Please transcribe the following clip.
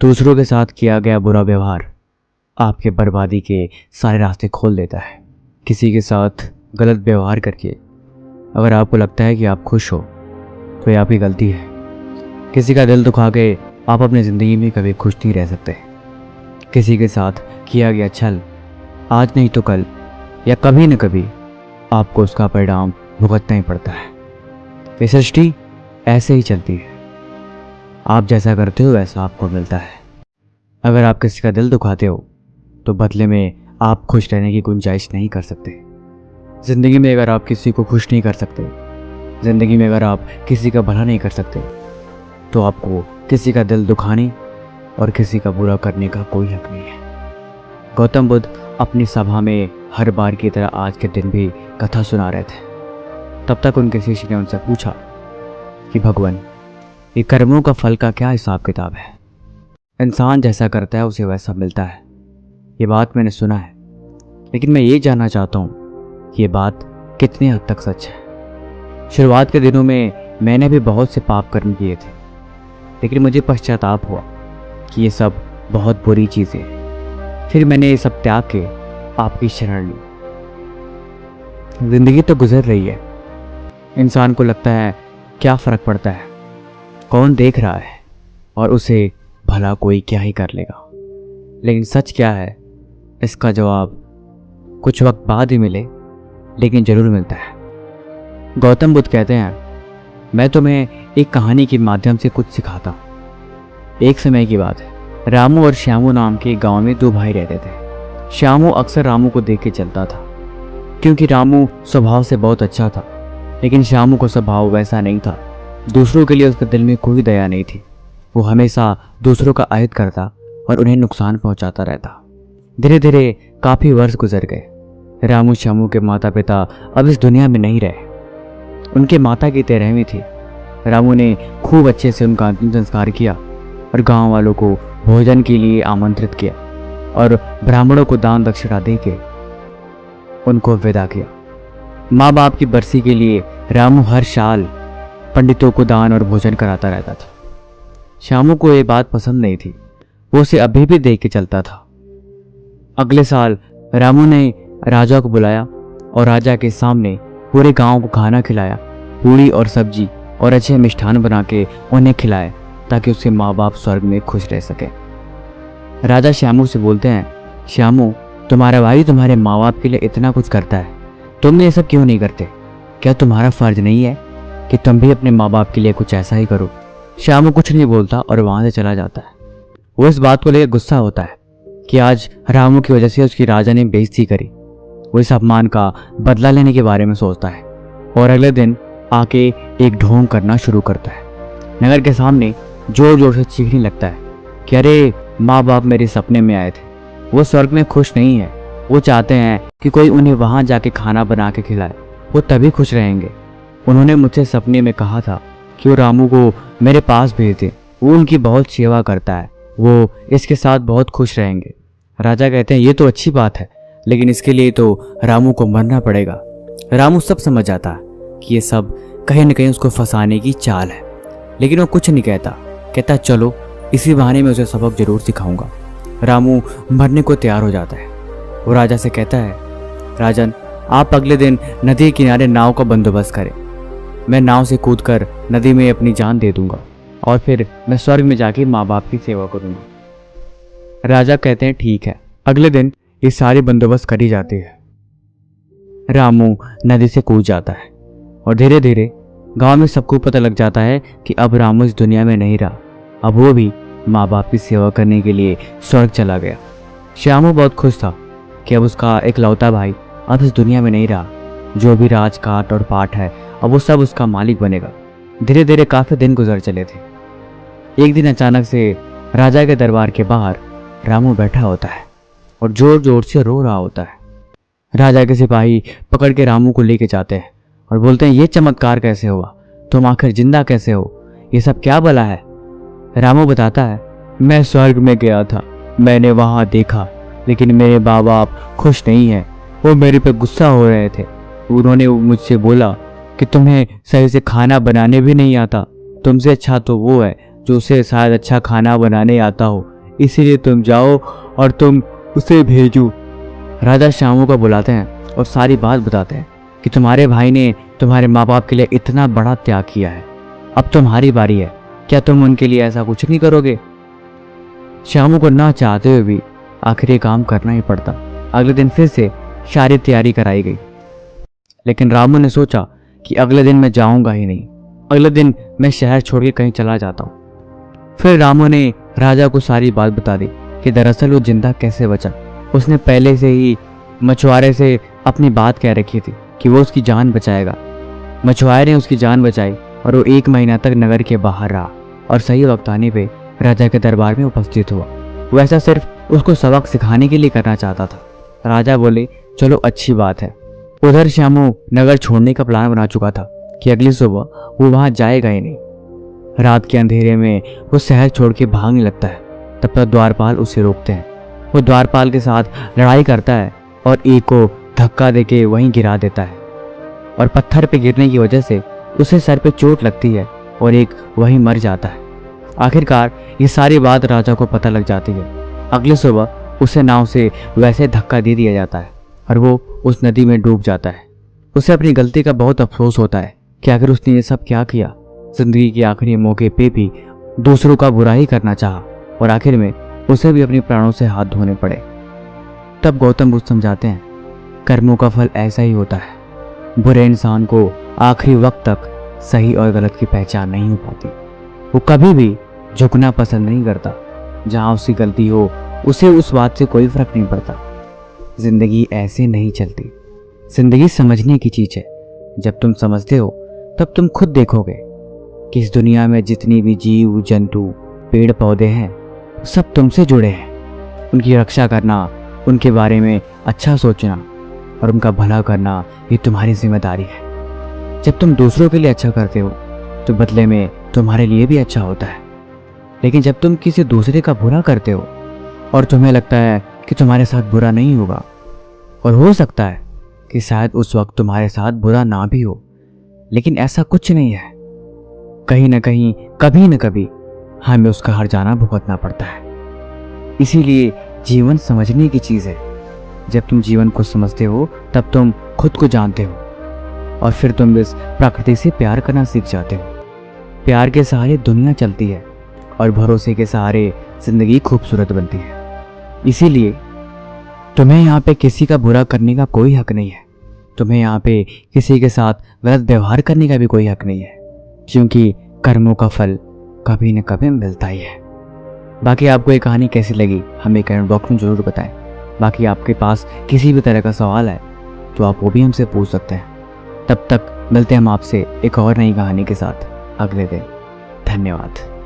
दूसरों के साथ किया गया बुरा व्यवहार आपके बर्बादी के सारे रास्ते खोल देता है। किसी के साथ गलत व्यवहार करके अगर आपको लगता है कि आप खुश हो तो ये आपकी गलती है। किसी का दिल दुखा के आप अपनी ज़िंदगी में कभी खुश नहीं रह सकते। किसी के साथ किया गया छल आज नहीं तो कल या कभी न कभी आपको उसका परिणाम भुगतना ही पड़ता है। ये सृष्टि ऐसे ही चलती है, आप जैसा करते हो वैसा आपको मिलता है। अगर आप किसी का दिल दुखाते हो तो बदले में आप खुश रहने की गुंजाइश नहीं कर सकते। ज़िंदगी में अगर आप किसी को खुश नहीं कर सकते, ज़िंदगी में अगर आप किसी का भला नहीं कर सकते, तो आपको किसी का दिल दुखाने और किसी का बुरा करने का कोई हक नहीं है। गौतम बुद्ध अपनी सभा में हर बार की तरह आज के दिन भी कथा सुना रहे थे। तब तक उनके शिष्य ने उनसे पूछा कि भगवान, ये कर्मों का फल का क्या हिसाब किताब है? इंसान जैसा करता है उसे वैसा मिलता है। ये बात मैंने सुना है, लेकिन मैं ये जानना चाहता हूँ कि ये बात कितनी हद तक सच है। शुरुआत के दिनों में मैंने भी बहुत से पाप कर्म किए थे, लेकिन मुझे पश्चाताप हुआ कि ये सब बहुत बुरी चीज़ें हैं। फिर मैंने ये सब त्याग के आपकी शरण ली। जिंदगी तो गुजर रही है, इंसान को लगता है क्या फ़र्क पड़ता है, कौन देख रहा है और उसे भला कोई क्या ही कर लेगा। लेकिन सच क्या है, इसका जवाब कुछ वक्त बाद ही मिले, लेकिन ज़रूर मिलता है। गौतम बुद्ध कहते हैं, मैं तुम्हें एक कहानी के माध्यम से कुछ सिखाता हूँ। एक समय की बात है, रामू और श्यामू नाम के गांव में दो भाई रहते थे। श्यामू अक्सर रामू को देख के चलता था, क्योंकि रामू स्वभाव से बहुत अच्छा था, लेकिन श्यामू का स्वभाव वैसा नहीं था। दूसरों के लिए उसके दिल में कोई दया नहीं थी। वो हमेशा दूसरों का अहित करता और उन्हें नुकसान पहुंचाता रहता। धीरे धीरे काफ़ी वर्ष गुजर गए। रामू श्यामू के माता पिता अब इस दुनिया में नहीं रहे। उनके माता की 13वीं थी। रामू ने खूब अच्छे से उनका अंतिम संस्कार किया और गांव वालों को भोजन के लिए आमंत्रित किया और ब्राह्मणों को दान दक्षिणा देके उनको विदा किया। माँ बाप की बरसी के लिए रामू हर साल पंडितों को दान और भोजन कराता रहता था। श्यामू को ये बात पसंद नहीं थी, वो उसे अभी भी देख के चलता था। अगले साल रामू ने राजा को बुलाया और राजा के सामने पूरे गांव को खाना खिलाया। पूरी और सब्जी और अच्छे मिष्ठान बना के उन्हें खिलाए ताकि उसके माँ बाप स्वर्ग में खुश रह सके। राजा श्यामू से बोलते हैं, श्यामू, तुम्हारा भाई तुम्हारे माँ बाप के लिए इतना कुछ करता है, तुम ये सब क्यों नहीं करते? क्या तुम्हारा फर्ज नहीं है कि तुम भी अपने माँ बाप के लिए कुछ ऐसा ही करो? श्यामू कुछ नहीं बोलता और वहां से चला जाता है। वो इस बात को लेकर गुस्सा होता है कि आज रामू की वजह से उसकी राजा ने बेइज्जती करी। वो इस अपमान का बदला लेने के बारे में सोचता है और अगले दिन आके एक ढोंग करना शुरू करता है। नगर के सामने जोर जोर से चीखने लगता है कि अरे, माँ बाप मेरे सपने में आए थे, वो स्वर्ग में खुश नहीं है। वो चाहते हैं कि कोई उन्हें वहां जाके खाना बना के खिलाए, वो तभी खुश रहेंगे। उन्होंने मुझसे सपने में कहा था कि वो रामू को मेरे पास भेज दे, वो उनकी बहुत सेवा करता है, वो इसके साथ बहुत खुश रहेंगे। राजा कहते हैं, ये तो अच्छी बात है, लेकिन इसके लिए तो रामू को मरना पड़ेगा। रामू सब समझ जाता है कि ये सब कहीं न कहीं उसको फंसाने की चाल है, लेकिन वो कुछ नहीं कहता। कहता चलो, इसी बहाने में उसे सबक जरूर सिखाऊंगा। रामू मरने को तैयार हो जाता है। वो राजा से कहता है, राजन, आप अगले दिन नदी किनारे नाव का बंदोबस्त करें। मैं नाव से कूदकर नदी में अपनी जान दे दूंगा और फिर मैं स्वर्ग में जाके माँ बाप की सेवा करूंगा। राजा कहते हैं ठीक है। अगले दिन ये सारी बंदोबस्त करी जाती है। रामू नदी से कूद जाता है और धीरे धीरे गांव में सबको पता लग जाता है कि अब रामू इस दुनिया में नहीं रहा। अब वो भी माँ बाप की सेवा करने के लिए स्वर्ग चला गया। श्यामू बहुत खुश था कि अब उसका इकलौता भाई अब इस दुनिया में नहीं रहा। जो भी राजकाट और पाठ है, अब वो सब उसका मालिक बनेगा। धीरे धीरे काफ़ी दिन गुजर चले थे। एक दिन अचानक से राजा के दरबार के बाहर रामू बैठा होता है और जोर जोर से रो रहा होता है। राजा के सिपाही पकड़ के रामू को लेके जाते हैं और बोलते हैं, ये चमत्कार कैसे हुआ? तुम आखिर जिंदा कैसे हो? ये सब क्या भला है? रामू बताता है, मैं स्वर्ग में गया था, मैंने वहां देखा, लेकिन मेरे माँ बाप खुश नहीं है। वो मेरे पे गुस्सा हो रहे थे। उन्होंने मुझसे बोला कि तुम्हें सही से खाना बनाने भी नहीं आता, तुमसे अच्छा तो वो है जो उसे शायद अच्छा खाना बनाने आता हो, इसीलिए तुम जाओ और तुम उसे भेजो। राजा श्यामू को बुलाते हैं और सारी बात बताते हैं कि तुम्हारे भाई ने तुम्हारे माँ बाप के लिए इतना बड़ा त्याग किया है, अब तुम्हारी बारी है, क्या तुम उनके लिए ऐसा कुछ नहीं करोगे? श्यामू को ना चाहते हुए भी आखिर ये काम करना ही पड़ता। अगले दिन फिर से सारी तैयारी कराई गई, लेकिन रामू ने सोचा कि अगले दिन मैं जाऊंगा ही नहीं, अगले दिन मैं शहर छोड़ के कहीं चला जाता हूँ। फिर रामू ने राजा को सारी बात बता दी कि दरअसल वो जिंदा कैसे बचा। उसने पहले से ही मछुआरे से अपनी बात कह रखी थी कि वो उसकी जान बचाएगा। मछुआरे ने उसकी जान बचाई और वो 1 महीना तक नगर के बाहर रहा और सही वक्त आने पे राजा के दरबार में उपस्थित हुआ। वो ऐसा सिर्फ उसको सबक सिखाने के लिए करना चाहता था। राजा बोले, चलो अच्छी बात है। उधर श्यामू नगर छोड़ने का प्लान बना चुका था कि अगली सुबह वो वहां जाएगा ही नहीं। रात के अंधेरे में वो शहर छोड़ के भागने लगता है। तब तक द्वारपाल उसे रोकते हैं। वो द्वारपाल के साथ लड़ाई करता है और एक को धक्का देके वहीं गिरा देता है और पत्थर पे गिरने की वजह से उसे सर पे चोट लगती है और एक वहीं मर जाता है। आखिरकार ये सारी बात राजा को पता लग जाती है। अगली सुबह उसे नाव से वैसे धक्का दे दिया जाता है और वो उस नदी में डूब जाता है। उसे अपनी गलती का बहुत अफसोस होता है कि आखिर उसने ये सब क्या किया। जिंदगी के आखिरी मौके पे भी दूसरों का बुरा ही करना चाहा और आखिर में उसे भी अपने प्राणों से हाथ धोने पड़े। तब गौतम बुद्ध समझाते हैं, कर्मों का फल ऐसा ही होता है। बुरे इंसान को आखिरी वक्त तक सही और गलत की पहचान नहीं हो पाती। वो कभी भी झुकना पसंद नहीं करता। जहां उसकी गलती हो उसे उस बात से कोई फर्क नहीं पड़ता। जिंदगी ऐसे नहीं चलती। जिंदगी समझने की चीज है। जब तुम समझते हो तब तुम खुद देखोगे कि इस दुनिया में जितनी भी जीव जंतु पेड़ पौधे हैं सब तुमसे जुड़े हैं। उनकी रक्षा करना, उनके बारे में अच्छा सोचना और उनका भला करना ये तुम्हारी जिम्मेदारी है। जब तुम दूसरों के लिए अच्छा करते हो तो बदले में तुम्हारे लिए भी अच्छा होता है। लेकिन जब तुम किसी दूसरे का बुरा करते हो और तुम्हें लगता है कि तुम्हारे साथ बुरा नहीं होगा, और हो सकता है कि शायद उस वक्त तुम्हारे साथ बुरा ना भी हो, लेकिन ऐसा कुछ नहीं है। कहीं ना कहीं, कभी न कभी हमें उसका हर जाना भुगतना पड़ता है। इसीलिए जीवन समझने की चीज है। जब तुम जीवन को समझते हो तब तुम खुद को जानते हो और फिर तुम इस प्रकृति से प्यार करना सीख जाते हो। प्यार के सहारे दुनिया चलती है और भरोसे के सहारे जिंदगी खूबसूरत बनती है। इसीलिए तुम्हें यहाँ पे किसी का बुरा करने का कोई हक नहीं है। तुम्हें यहाँ पे किसी के साथ गलत व्यवहार करने का भी कोई हक नहीं है, क्योंकि कर्मों का फल कभी न कभी मिलता ही है। बाकी आपको ये कहानी कैसी लगी हमें कमेंट बॉक्स में जरूर बताएं। बाकी आपके पास किसी भी तरह का सवाल है तो आप वो भी हमसे पूछ सकते हैं। तब तक मिलते हैं हम आपसे एक और नई कहानी के साथ अगले दिन। धन्यवाद।